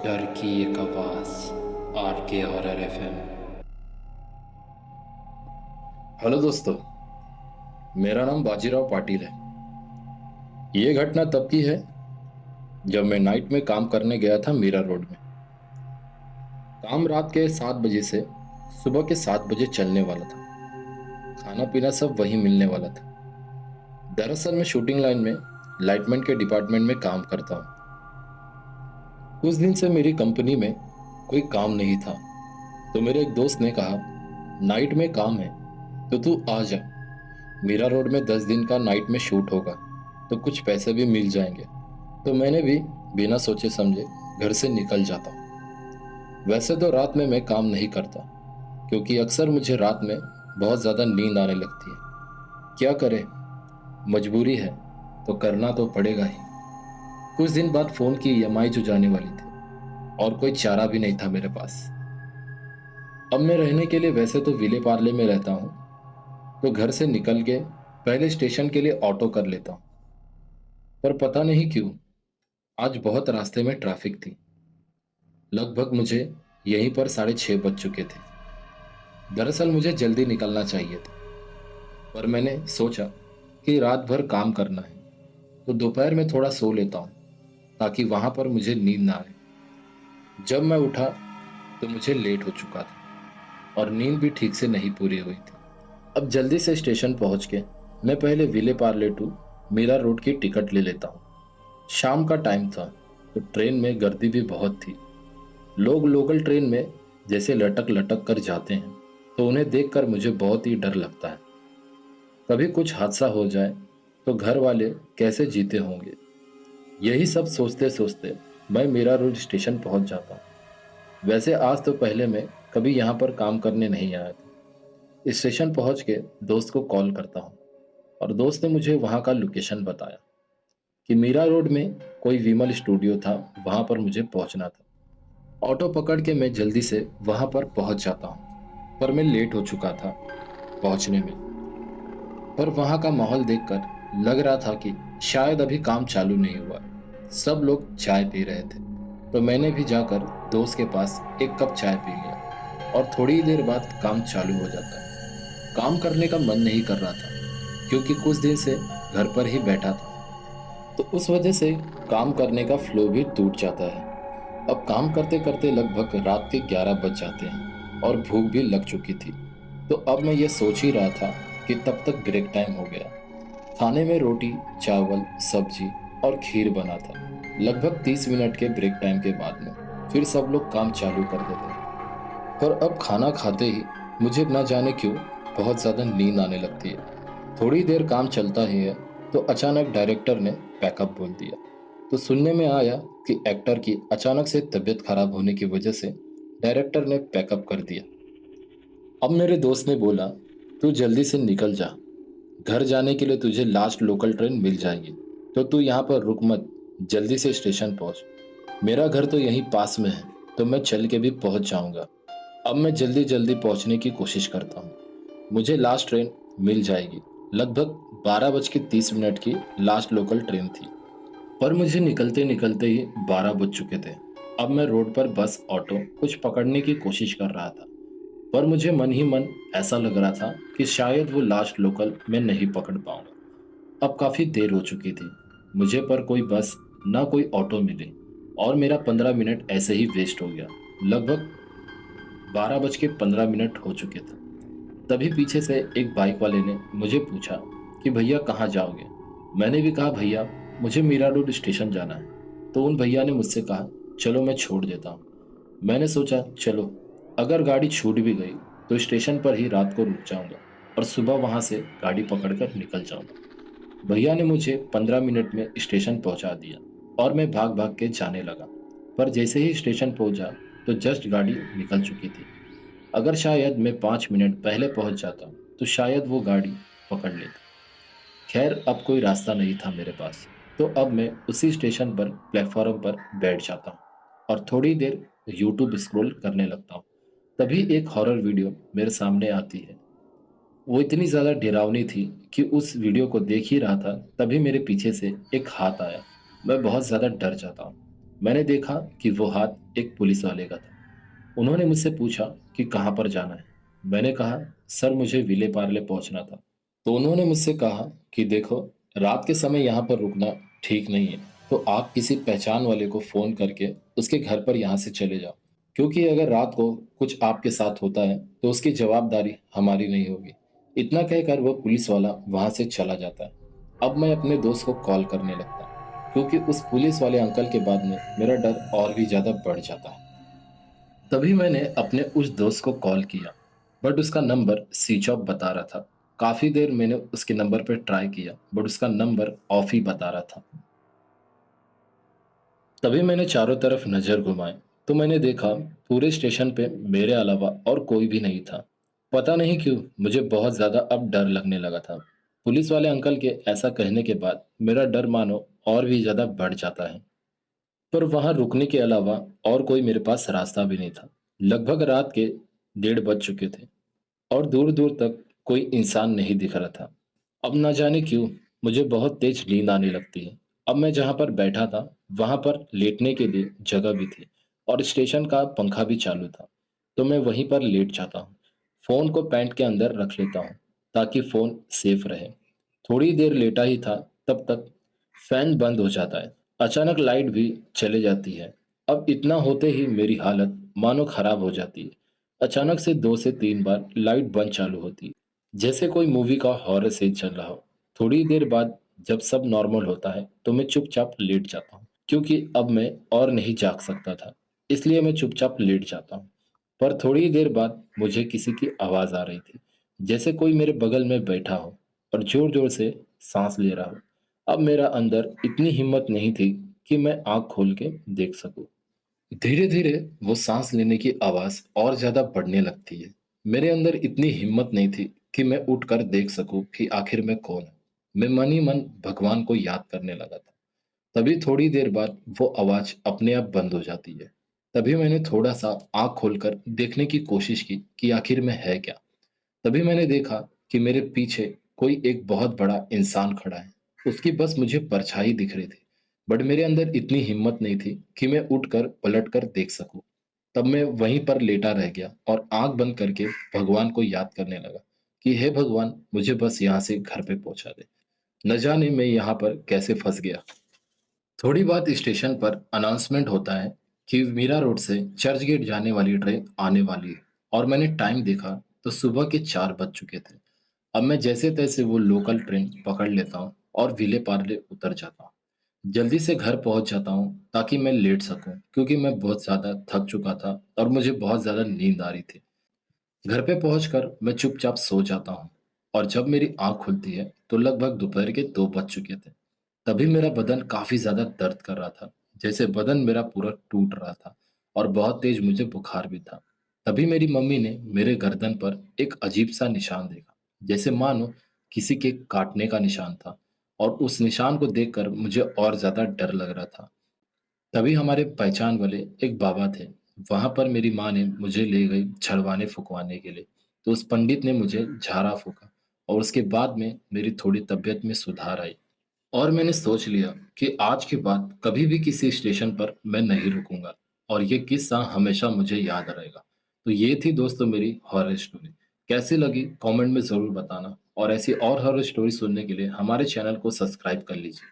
डर की एक आवाज़। आर के हॉरर एफएम। हेलो दोस्तों। मेरा नाम बाजीराव पाटिल है। ये घटना तब की है जब मैं नाइट में काम करने गया था मीरा रोड में। काम रात के 7 बजे से सुबह के 7 बजे चलने वाला था। खाना पीना सब वहीं मिलने वाला था। दरअसल मैं शूटिंग लाइन में लाइटमैन के डिपार्टमेंट में काम करता हूँ। कुछ दिन से मेरी कंपनी में कोई काम नहीं था, तो मेरे एक दोस्त ने कहा, नाइट में काम है तो तू आ जा। मीरा रोड में 10 दिन का नाइट में शूट होगा, तो कुछ पैसे भी मिल जाएंगे। तो मैंने भी बिना सोचे समझे घर से निकल जाता हूँ। वैसे तो रात में मैं काम नहीं करता, क्योंकि अक्सर मुझे रात में बहुत ज़्यादा नींद आने लगती है। क्या करें, मजबूरी है तो करना तो पड़ेगा ही। कुछ दिन बाद फ़ोन की ईएमआई जो जाने वाली थी, और कोई चारा भी नहीं था मेरे पास। अब मैं रहने के लिए वैसे तो विले पार्ले में रहता हूँ, तो घर से निकल के पहले स्टेशन के लिए ऑटो कर लेता हूँ। पर पता नहीं क्यों आज बहुत रास्ते में ट्रैफिक थी। लगभग मुझे यहीं पर 6:30 बज चुके थे। दरअसल मुझे जल्दी निकलना चाहिए था, पर मैंने सोचा कि रात भर काम करना है, तो दोपहर में थोड़ा सो लेता हूँ, ताकि वहां पर मुझे नींद ना आए। जब मैं उठा तो मुझे लेट हो चुका था, और नींद भी ठीक से नहीं पूरी हुई थी। अब जल्दी से स्टेशन पहुंच के मैं पहले विले पार्ले टू मीरा रोड की टिकट ले लेता हूँ। शाम का टाइम था, तो ट्रेन में गर्दी भी बहुत थी। लोग लोकल ट्रेन में जैसे लटक लटक कर जाते हैं, तो उन्हें देखकर मुझे बहुत ही डर लगता है। कभी कुछ हादसा हो जाए तो घर वाले कैसे जीते होंगे। यही सब सोचते सोचते मैं मीरा रोड स्टेशन पहुंच जाता हूँ। वैसे आज तो पहले मैं कभी यहाँ पर काम करने नहीं आया था। स्टेशन पहुंच के दोस्त को कॉल करता हूँ, और दोस्त ने मुझे वहाँ का लोकेशन बताया कि मीरा रोड में कोई विमल स्टूडियो था, वहाँ पर मुझे पहुँचना था। ऑटो पकड़ के मैं जल्दी से वहाँ पर पहुँच जाता हूँ, पर मैं लेट हो चुका था पहुँचने में। पर वहाँ का माहौल देखकर लग रहा था कि शायद अभी काम चालू नहीं हुआ है। सब लोग चाय पी रहे थे, तो मैंने भी जाकर दोस्त के पास एक कप चाय पी लिया, और थोड़ी ही देर बाद काम चालू हो जाता है। काम करने का मन नहीं कर रहा था, क्योंकि कुछ दिन से घर पर ही बैठा था, तो उस वजह से काम करने का फ्लो भी टूट जाता है। अब काम करते करते लगभग रात के 11 बज जाते हैं, और भूख भी लग चुकी थी। तो अब मैं ये सोच ही रहा था कि तब तक ब्रेक टाइम हो गया। खाने में रोटी, चावल, सब्जी और खीर बना था। लगभग 30 मिनट के ब्रेक टाइम के बाद में फिर सब लोग काम चालू कर देते हैं। पर अब खाना खाते ही मुझे न जाने क्यों बहुत ज़्यादा नींद आने लगती है। थोड़ी देर काम चलता ही है, तो अचानक डायरेक्टर ने पैकअप बोल दिया। तो सुनने में आया कि एक्टर की अचानक से तबीयत खराब होने की वजह से डायरेक्टर ने पैकअप कर दिया। अब मेरे दोस्त ने बोला, तू जल्दी से निकल जा, घर जाने के लिए तुझे लास्ट लोकल ट्रेन मिल जाएगी, तो तू यहाँ पर रुक मत, जल्दी से स्टेशन पहुँच। मेरा घर तो यहीं पास में है, तो मैं चल के भी पहुँच जाऊँगा। अब मैं जल्दी जल्दी पहुँचने की कोशिश करता हूँ, मुझे लास्ट ट्रेन मिल जाएगी। लगभग 12:30 की लास्ट लोकल ट्रेन थी, पर मुझे निकलते निकलते ही 12 बज चुके थे। अब मैं रोड पर बस, ऑटो कुछ पकड़ने की कोशिश कर रहा था, पर मुझे मन ही मन ऐसा लग रहा था कि शायद वो लास्ट लोकल मैं नहीं पकड़ पाऊंगा। अब काफ़ी देर हो चुकी थी, मुझे पर कोई बस ना कोई ऑटो मिले, और मेरा 15 मिनट ऐसे ही वेस्ट हो गया। लगभग 12:15 हो चुके थे। तभी पीछे से एक बाइक वाले ने मुझे पूछा कि भैया कहाँ जाओगे। मैंने भी कहा, भैया मुझे मीरा रोड स्टेशन जाना है। तो उन भैया ने मुझसे कहा, चलो मैं छोड़ देता हूँ। मैंने सोचा चलो, अगर गाड़ी छूट भी गई तो स्टेशन पर ही रात को रुक जाऊंगा, और सुबह वहां से गाड़ी पकड़कर निकल जाऊंगा। भैया ने मुझे 15 मिनट में स्टेशन पहुंचा दिया, और मैं भाग भाग के जाने लगा। पर जैसे ही स्टेशन पहुंचा, तो जस्ट गाड़ी निकल चुकी थी। अगर शायद मैं 5 मिनट पहले पहुंच जाता तो शायद वो गाड़ी पकड़ लेता। खैर अब कोई रास्ता नहीं था मेरे पास, तो अब मैं उसी स्टेशन पर प्लेटफॉर्म पर बैठ जाता हूँ, और थोड़ी देर यूट्यूब स्क्रॉल करने लगता हूँ। तभी एक हॉरर वीडियो मेरे सामने आती है। वो इतनी ज़्यादा डरावनी थी कि उस वीडियो को देख ही रहा था, तभी मेरे पीछे से एक हाथ आया। मैं बहुत ज़्यादा डर जाता हूँ। मैंने देखा कि वो हाथ एक पुलिस वाले का था। उन्होंने मुझसे पूछा कि कहाँ पर जाना है। मैंने कहा, सर मुझे विले पार्ले पहुंचना था। तो उन्होंने मुझसे कहा कि देखो, रात के समय यहाँ पर रुकना ठीक नहीं है, तो आप किसी पहचान वाले को फ़ोन करके उसके घर पर यहाँ से चले जाओ, क्योंकि अगर रात को कुछ आपके साथ होता है तो उसकी जवाबदारी हमारी नहीं होगी। इतना कहकर वो पुलिस वाला वहाँ से चला जाता है। अब मैं अपने दोस्त को कॉल करने लगता हूँ, क्योंकि उस पुलिस वाले अंकल के बाद में मेरा डर और भी ज़्यादा बढ़ जाता है। तभी मैंने अपने उस दोस्त को कॉल किया, बट उसका नंबर स्विच ऑफ बता रहा था। काफ़ी देर मैंने उसके नंबर पे ट्राई किया, बट उसका नंबर ऑफ ही बता रहा था। तभी मैंने चारों तरफ नज़र घुमाई, तो मैंने देखा पूरे स्टेशन पे मेरे अलावा और कोई भी नहीं था। पता नहीं क्यों मुझे बहुत ज़्यादा अब डर लगने लगा था। पुलिस वाले अंकल के ऐसा कहने के बाद मेरा डर मानो और भी ज़्यादा बढ़ जाता है। पर वहां रुकने के अलावा और कोई मेरे पास रास्ता भी नहीं था। लगभग रात के 1:30 बज चुके थे और दूर दूर तक कोई इंसान नहीं दिख रहा था। अब ना जाने क्यों मुझे बहुत तेज नींद आने लगती है। अब मैं जहां पर बैठा था वहां पर लेटने के लिए जगह भी थी और स्टेशन का पंखा भी चालू था, तो मैं वहीं पर लेट जाता हूँ। फोन को पैंट के अंदर रख लेता हूँ ताकि फोन सेफ रहे। थोड़ी देर लेटा ही था, तब तक फैन बंद हो जाता है। अचानक लाइट भी चले जाती है। अब इतना होते ही मेरी हालत मानो खराब हो जाती है। अचानक से 2 से 3 बार लाइट बंद चालू होती है, जैसे कोई मूवी का हॉरर सीन चल रहा हो। थोड़ी देर बाद जब सब नॉर्मल होता है तो मैं चुपचाप लेट जाता हूँ, क्योंकि अब मैं और नहीं जाग सकता था। इसलिए मैं चुपचाप लेट जाता हूँ। पर थोड़ी देर बाद मुझे किसी की आवाज़ आ रही थी, जैसे कोई मेरे बगल में बैठा हो और ज़ोर-ज़ोर से साँस ले रहा हो। अब मेरा अंदर इतनी हिम्मत नहीं थी कि मैं आँख खोल के देख सकूँ। धीरे-धीरे वो साँस लेने की आवाज़ और ज़्यादा बढ़ने लगती है। मेरे अंदर इतनी हिम्मत नहीं थी कि मैं उठकर देख सकूँ कि आखिर मैं कौन हूँ। मैं मन ही मन भगवान को याद करने लगा था। तभी थोड़ी देर बाद वो आवाज़ अपने आप बंद हो जाती है। तभी मैंने थोड़ा-सा आँख खोलकर देखने की कोशिश की कि आखिर में है क्या? तभी मैंने देखा कि मेरे पीछे कोई एक बहुत बड़ा इंसान खड़ा है। उसकी बस मुझे परछाई दिख रही थी, बट मेरे अंदर इतनी हिम्मत नहीं थी कि मैं उठकर पलटकर देख सकूं। तब मैं वहीं पर लेटा रह गया और आंख बंद करके भगवान को याद करने लगा कि हे भगवान, मुझे बस यहाँ से घर पे पहुंचा दे। न जाने मैं यहाँ पर कैसे फंस गया। थोड़ी बात स्टेशन पर अनाउंसमेंट होता है कि मीरा रोड से चर्च गेट जाने वाली ट्रेन आने वाली है, और मैंने टाइम देखा तो सुबह के 4 बज चुके थे। अब मैं जैसे तैसे वो लोकल ट्रेन पकड़ लेता हूँ और विले पार्ले उतर जाता हूँ। जल्दी से घर पहुंच जाता हूँ ताकि मैं लेट सकूं, क्योंकि मैं बहुत ज़्यादा थक चुका था और मुझे बहुत ज़्यादा नींद आ रही थी। घर पे पहुंचकर मैं चुपचाप सो जाता हूँ और जब मेरी आंख खुलती है तो लगभग दोपहर के 2 बज चुके थे। तभी मेरा बदन काफ़ी ज़्यादा दर्द कर रहा था, जैसे बदन मेरा पूरा टूट रहा था और बहुत तेज मुझे बुखार भी था। तभी मेरी मम्मी ने मेरे गर्दन पर एक अजीब सा निशान देखा, जैसे मानो किसी के काटने का निशान था, और उस निशान को देखकर मुझे और ज़्यादा डर लग रहा था। तभी हमारे पहचान वाले एक बाबा थे। वहां पर मेरी माँ ने मुझे ले गई झड़वाने फुकवाने के लिए। तो उस पंडित ने मुझे झाड़ा फूका और उसके बाद में मेरी थोड़ी तबीयत में सुधार आई। और मैंने सोच लिया कि आज के बाद कभी भी किसी स्टेशन पर मैं नहीं रुकूंगा, और ये किस्सा हमेशा मुझे याद रहेगा। तो ये थी दोस्तों मेरी हॉरर स्टोरी। कैसी लगी कमेंट में ज़रूर बताना, और ऐसी और हॉरर स्टोरी सुनने के लिए हमारे चैनल को सब्सक्राइब कर लीजिए।